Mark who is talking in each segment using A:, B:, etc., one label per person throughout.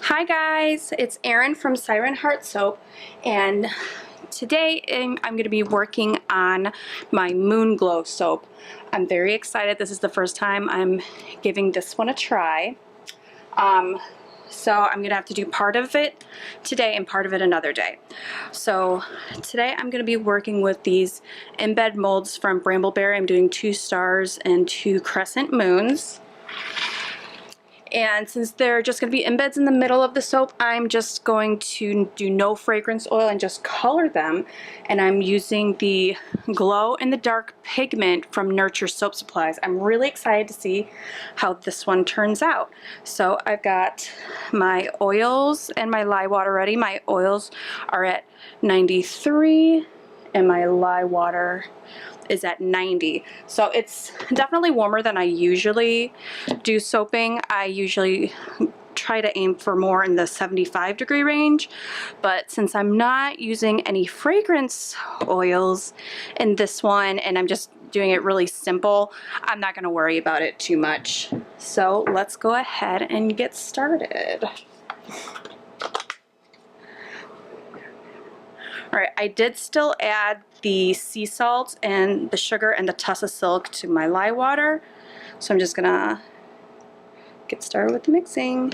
A: Hi guys, it's Erin from Siren Heart Soap, and today I'm going to be working on my Moon Glow soap. I'm very excited. This is the first time I'm giving this one a try. So I'm going to have to do part of it today and part of it another day. So today I'm going to be working with these embed molds from Brambleberry. I'm doing 2 stars and 2 crescent moons. And since they're just going to be embeds in the middle of the soap, I'm just going to do no fragrance oil and just color them. And I'm using the glow in the dark pigment from Nurture Soap Supplies. I'm really excited to see how this one turns out. So I've got my oils and my lye water ready. My oils are at 93 and my lye water is at 90. So it's definitely warmer than I usually do soaping. I usually try to aim for more in the 75-degree range, but since I'm not using any fragrance oils in this one and I'm just doing it really simple, I'm not going to worry about it too much. So let's go ahead and get started. Alright, I did still add the sea salt and the sugar and the tussah silk to my lye water. So I'm just gonna get started with the mixing.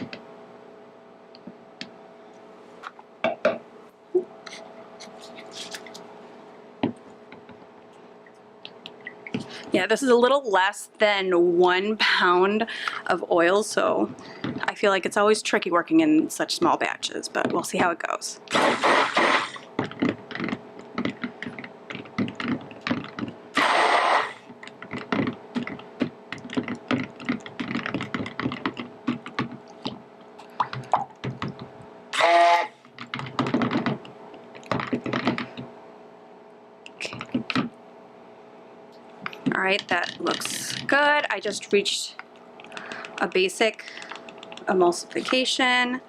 A: Yeah, this is a little less than 1 pound of oil, so I feel like it's always tricky working in such small batches, but we'll see how it goes. Alright, that looks good. I just reached a basic emulsification.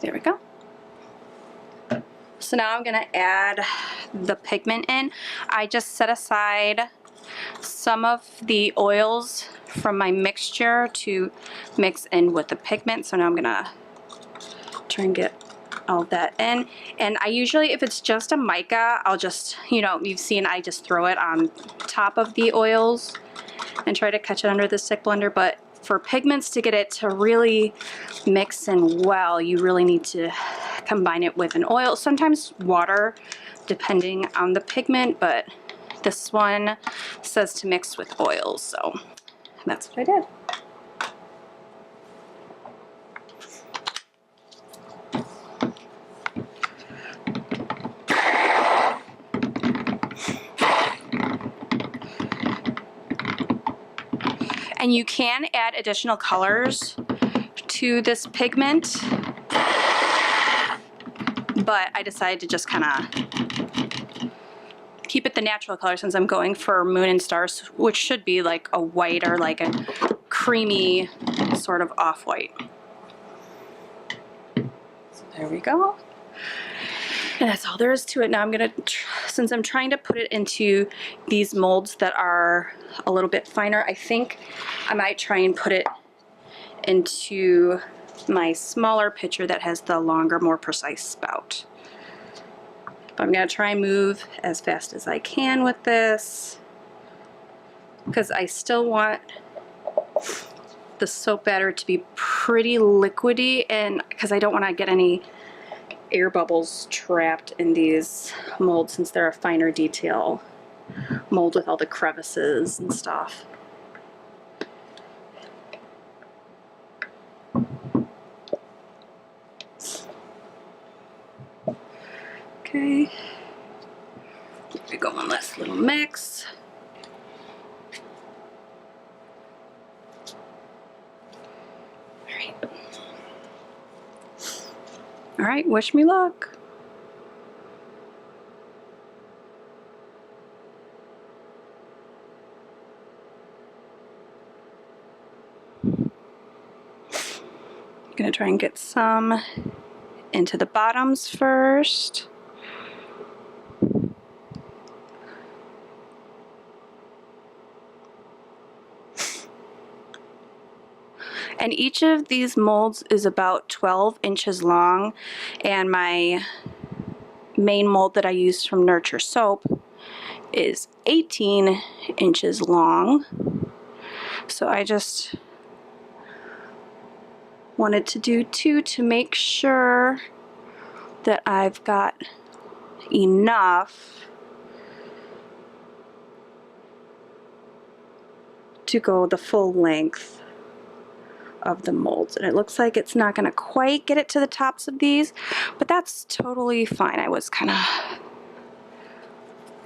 A: There we go. So now I'm going to add the pigment in. I just set aside some of the oils from my mixture to mix in with the pigment. So now I'm going to try and get all that in. And I usually, if it's just a mica, I'll just, you've seen I just throw it on top of the oils and try to catch it under the stick blender. But for pigments, to get it to really mix in well, you really need to combine it with an oil, sometimes water, depending on the pigment, but this one says to mix with oils, so that's what I did. And you can add additional colors to this pigment, but I decided to just kind of keep it the natural color since I'm going for Moon and Stars, which should be like a white or like a creamy sort of off-white. So there we go. And that's all there is to it. Now I'm gonna, since I'm trying to put it into these molds that are a little bit finer, I think I might try and put it into my smaller pitcher that has the longer, more precise spout. But I'm gonna try and move as fast as I can with this because I still want the soap batter to be pretty liquidy, and because I don't want to get any air bubbles trapped in these molds since they're a finer detail mold with all the crevices and stuff. Okay, here we go, one last little mix. All right, wish me luck. I'm gonna try and get some into the bottoms first. And each of these molds is about 12 inches long, and my main mold that I used from Nurture Soap is 18 inches long. So I just wanted to do 2 to make sure that I've got enough to go the full length of the molds. And it looks like it's not going to quite get it to the tops of these, but that's totally fine. I was kind of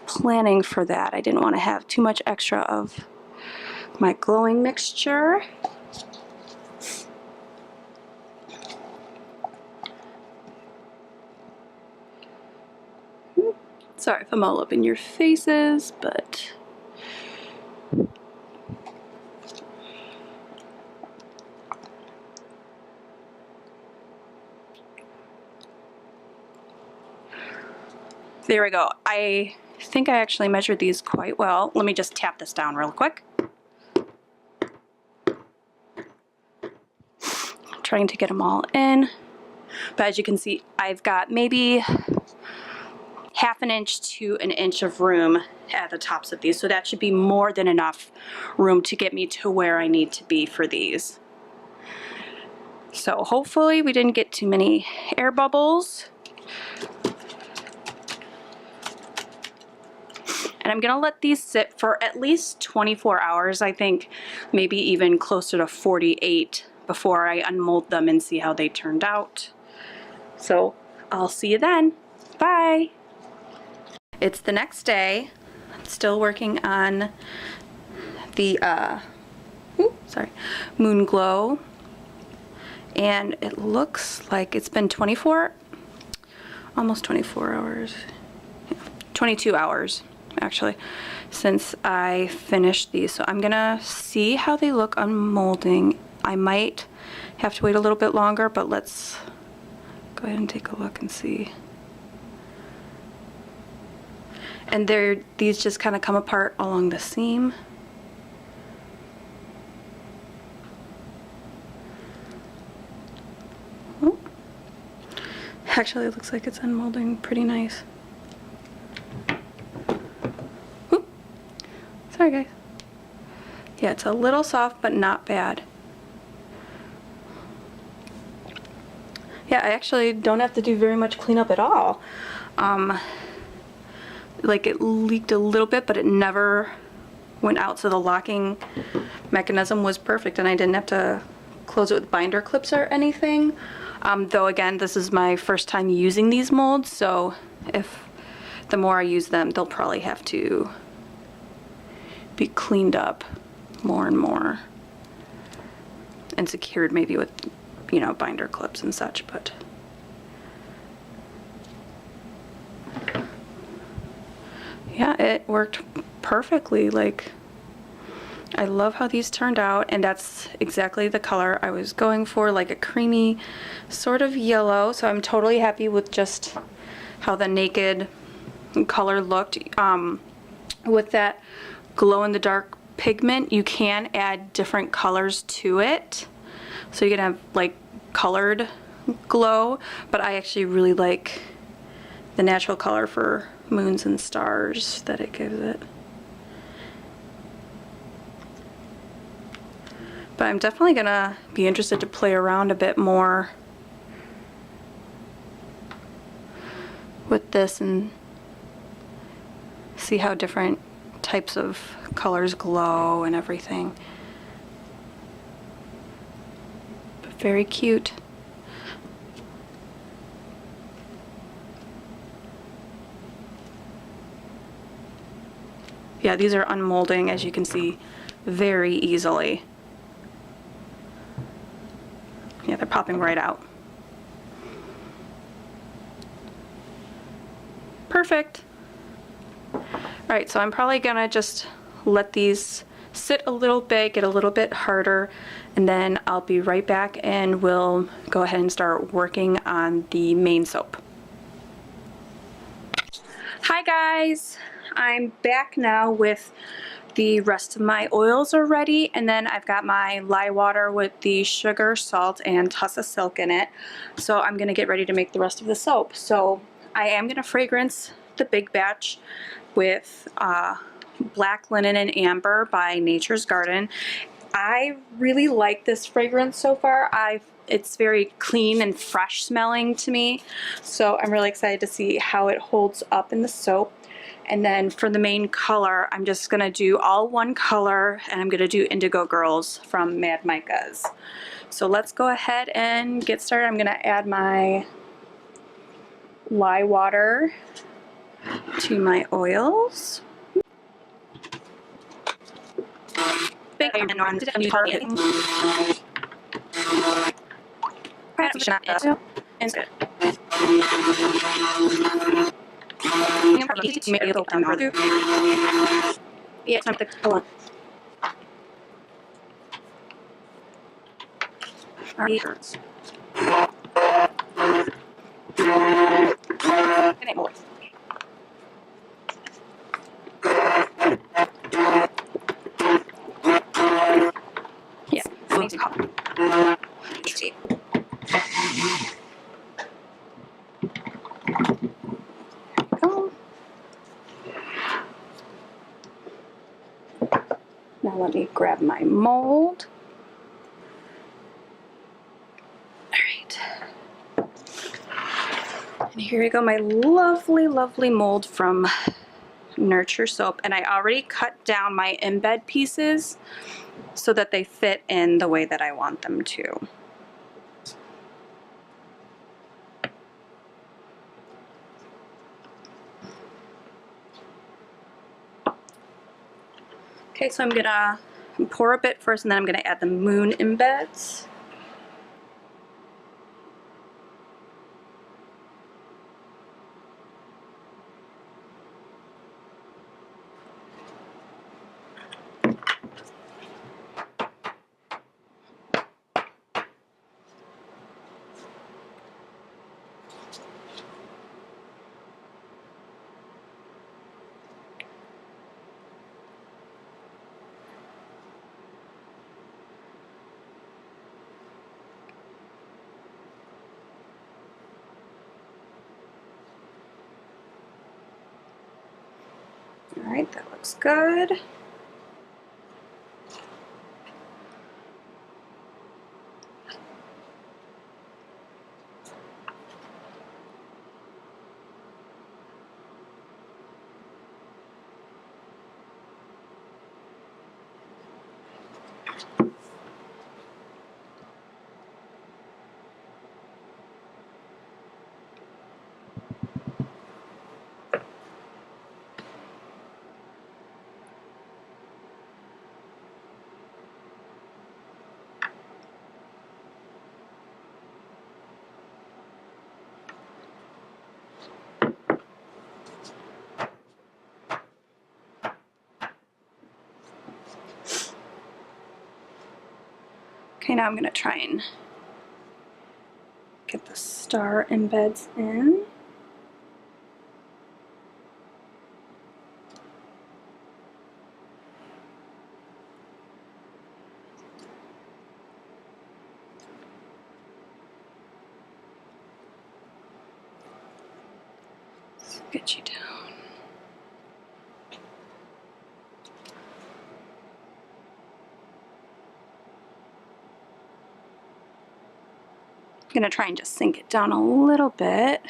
A: planning for that. I didn't want to have too much extra of my glowing mixture. Sorry if I'm all up in your faces, but there we go. I think I actually measured these quite well. Let me just tap this down real quick. I'm trying to get them all in. But as you can see, I've got maybe ½ an inch to an inch of room at the tops of these. So that should be more than enough room to get me to where I need to be for these. So hopefully we didn't get too many air bubbles. And I'm gonna let these sit for at least 24 hours. I think maybe even closer to 48 before I unmold them and see how they turned out. So I'll see you then. Bye. It's the next day. I'm still working on the Moon Glow. And it looks like it's been almost 24 hours. 22 hours. Actually, since I finished these. So I'm gonna see how they look unmolding. I might have to wait a little bit longer, but let's go ahead and take a look and see. And these just kind of come apart along the seam. Oh. Actually, it looks like it's unmolding pretty nice. Sorry guys. Yeah, it's a little soft, but not bad. Yeah, I actually don't have to do very much cleanup at all. Like it leaked a little bit, but it never went out, so the locking mechanism was perfect, and I didn't have to close it with binder clips or anything. Though again, this is my first time using these molds, so if the more I use them, they'll probably have to be cleaned up more and more and secured maybe with, you know, binder clips and such. But yeah, it worked perfectly. Like, I love how these turned out, and that's exactly the color I was going for, like a creamy sort of yellow. So I'm totally happy with just how the naked color looked. With that glow-in-the-dark pigment, you can add different colors to it, so you can have like colored glow, but I actually really like the natural color for moons and stars that it gives it. But I'm definitely gonna be interested to play around a bit more with this and see how different types of colors glow and everything. But very cute. Yeah, these are unmolding, as you can see, very easily. Yeah, they're popping right out. Perfect. Alright, so I'm probably gonna just let these sit a little bit, get a little bit harder, and then I'll be right back and we'll go ahead and start working on the main soap. Hi guys! I'm back now with The rest of my oils are ready, and then I've got my lye water with the sugar, salt, and tussah silk in it. So I'm gonna get ready to make the rest of the soap. So I am gonna fragrance the big batch with Black Linen and Amber by Nature's Garden. I really like this fragrance so far. It's very clean and fresh smelling to me. So I'm really excited to see how it holds up in the soap. And then for the main color, I'm just gonna do all one color, and I'm gonna do Indigo Girls from Mad Micah's. So let's go ahead and get started. I'm gonna add my lye water to my oils. Yeah, it's not the color. Yes. Now let me grab my mold. And here we go, my lovely, lovely mold from Nurture Soap. And I already cut down my embed pieces so that they fit in the way that I want them to. Okay, so I'm gonna pour a bit first, and then I'm gonna add the moon embeds. All right, that looks good. Okay, now I'm gonna try and get the star embeds in. Let's get you down. I'm gonna try and just sink it down a little bit.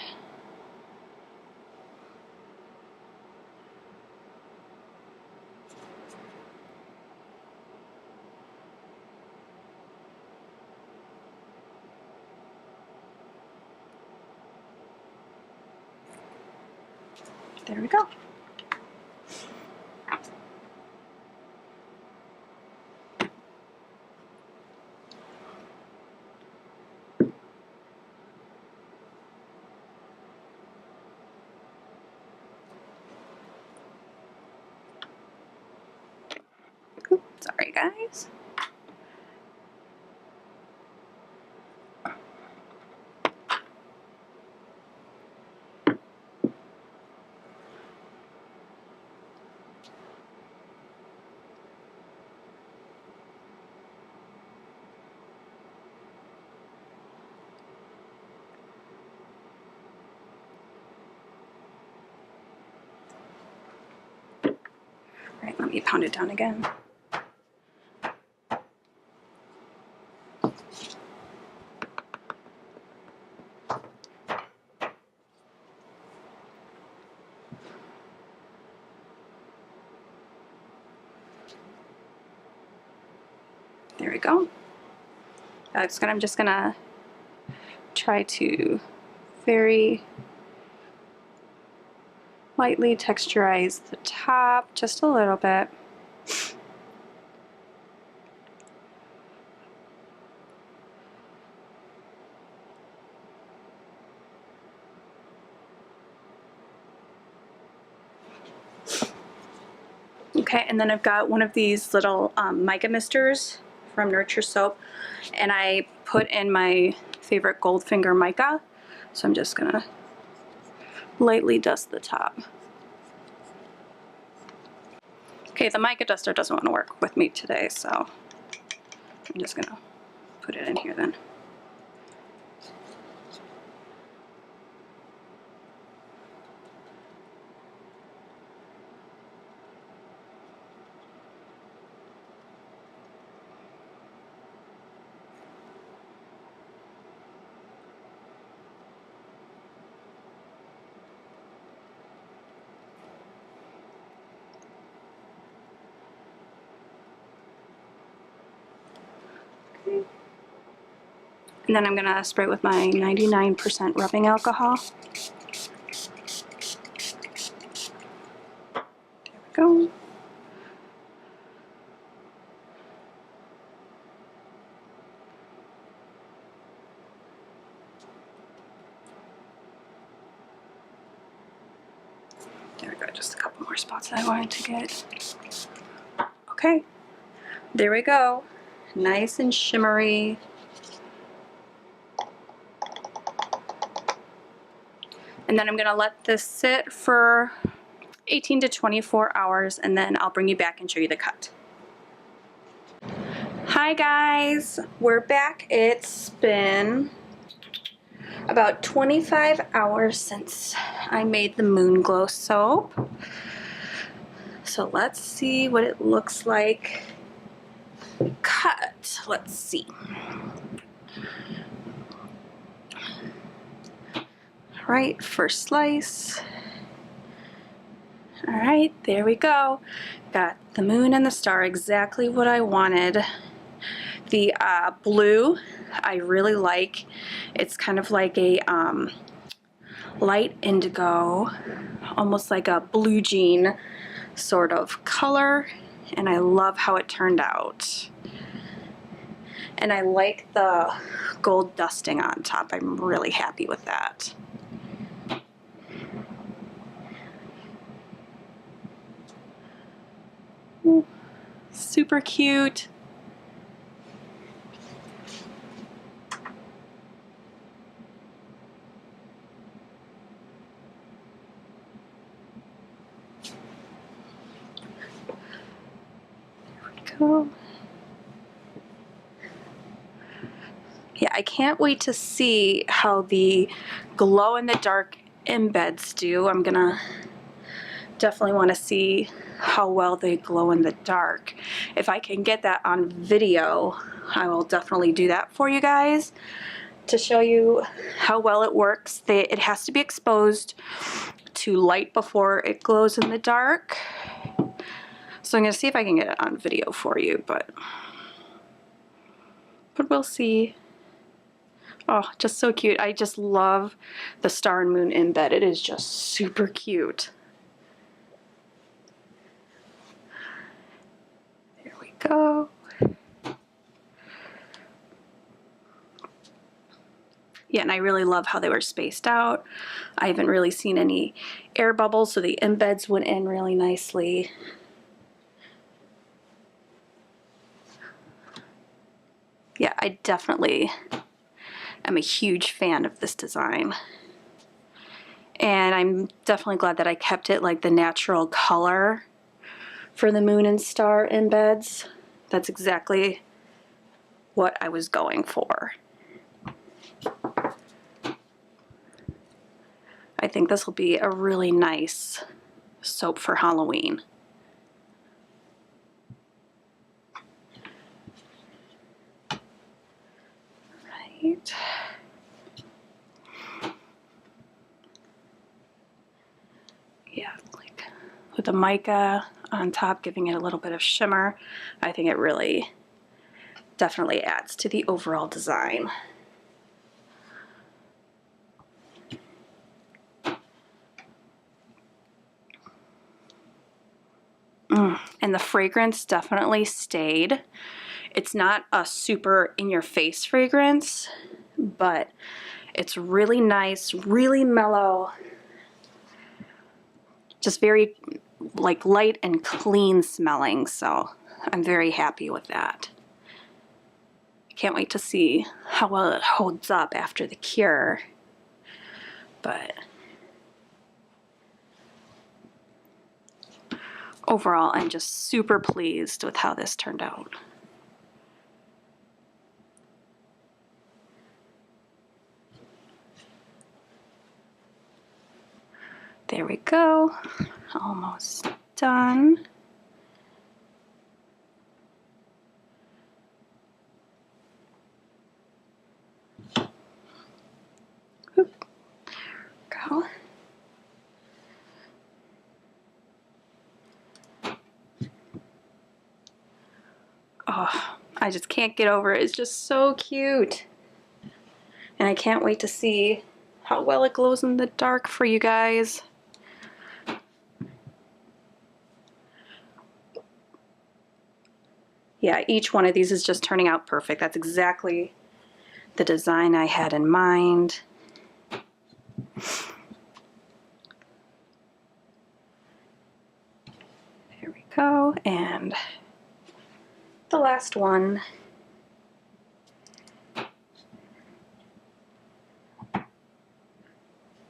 A: There we go. Oops, sorry guys. let me pound it down again. There we go. I'm just gonna try to very lightly texturize the top just a little bit. Okay, and then I've got one of these little mica misters from Nurture Soap, and I put in my favorite Goldfinger mica, so I'm just gonna lightly dust the top. Okay, the mica duster doesn't want to work with me today, so I'm just gonna put it in here then. And then I'm gonna spray it with my 99% rubbing alcohol. There we go. There we go, just a couple more spots that I wanted to get. Okay, there we go. Nice and shimmery. And then I'm gonna let this sit for 18 to 24 hours, and then I'll bring you back and show you the cut. Hi guys, we're back. It's been about 25 hours since I made the Moon Glow soap. So let's see what it looks like cut. Let's see. All right, first slice. All right, there we go. Got the moon and the star, exactly what I wanted. The blue I really like. It's kind of like a light indigo, almost like a blue jean sort of color, and I love how it turned out. And I like the gold dusting on top. I'm really happy with that. Ooh, super cute. There we go. Yeah, I can't wait to see how the glow in the dark embeds do. I'm gonna definitely want to see how well they glow in the dark. If I can get that on video, I will definitely do that for you guys to show you how well it works. It has to be exposed to light before it glows in the dark. So I'm gonna see if I can get it on video for you, but we'll see. Oh, just so cute. I just love the star and moon embed. It is just super cute. There we go. Yeah, and I really love how they were spaced out. I haven't really seen any air bubbles, so the embeds went in really nicely. Yeah, I definitely am a huge fan of this design. And I'm definitely glad that I kept it like the natural color for the moon and star embeds. That's exactly what I was going for. I think this will be a really nice soap for Halloween. perfect. Yeah, like with the mica on top, giving it a little bit of shimmer. I think it really definitely adds to the overall design. And the fragrance definitely stayed. It's not a super in-your-face fragrance, but it's really nice, really mellow, just very like light and clean smelling, so I'm very happy with that. Can't wait to see how well it holds up after the cure, but overall I'm just super pleased with how this turned out. There we go, almost done. Oop. Go. Oh, I just can't get over it. It's just so cute. And I can't wait to see how well it glows in the dark for you guys. Yeah, each one of these is just turning out perfect. That's exactly the design I had in mind. There we go, and the last one.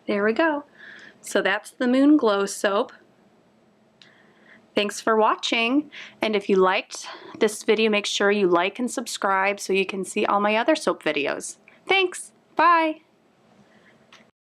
A: There we go. So that's the Moon Glow soap. Thanks for watching, and if you liked this video, make sure you like and subscribe so you can see all my other soap videos. Thanks, bye!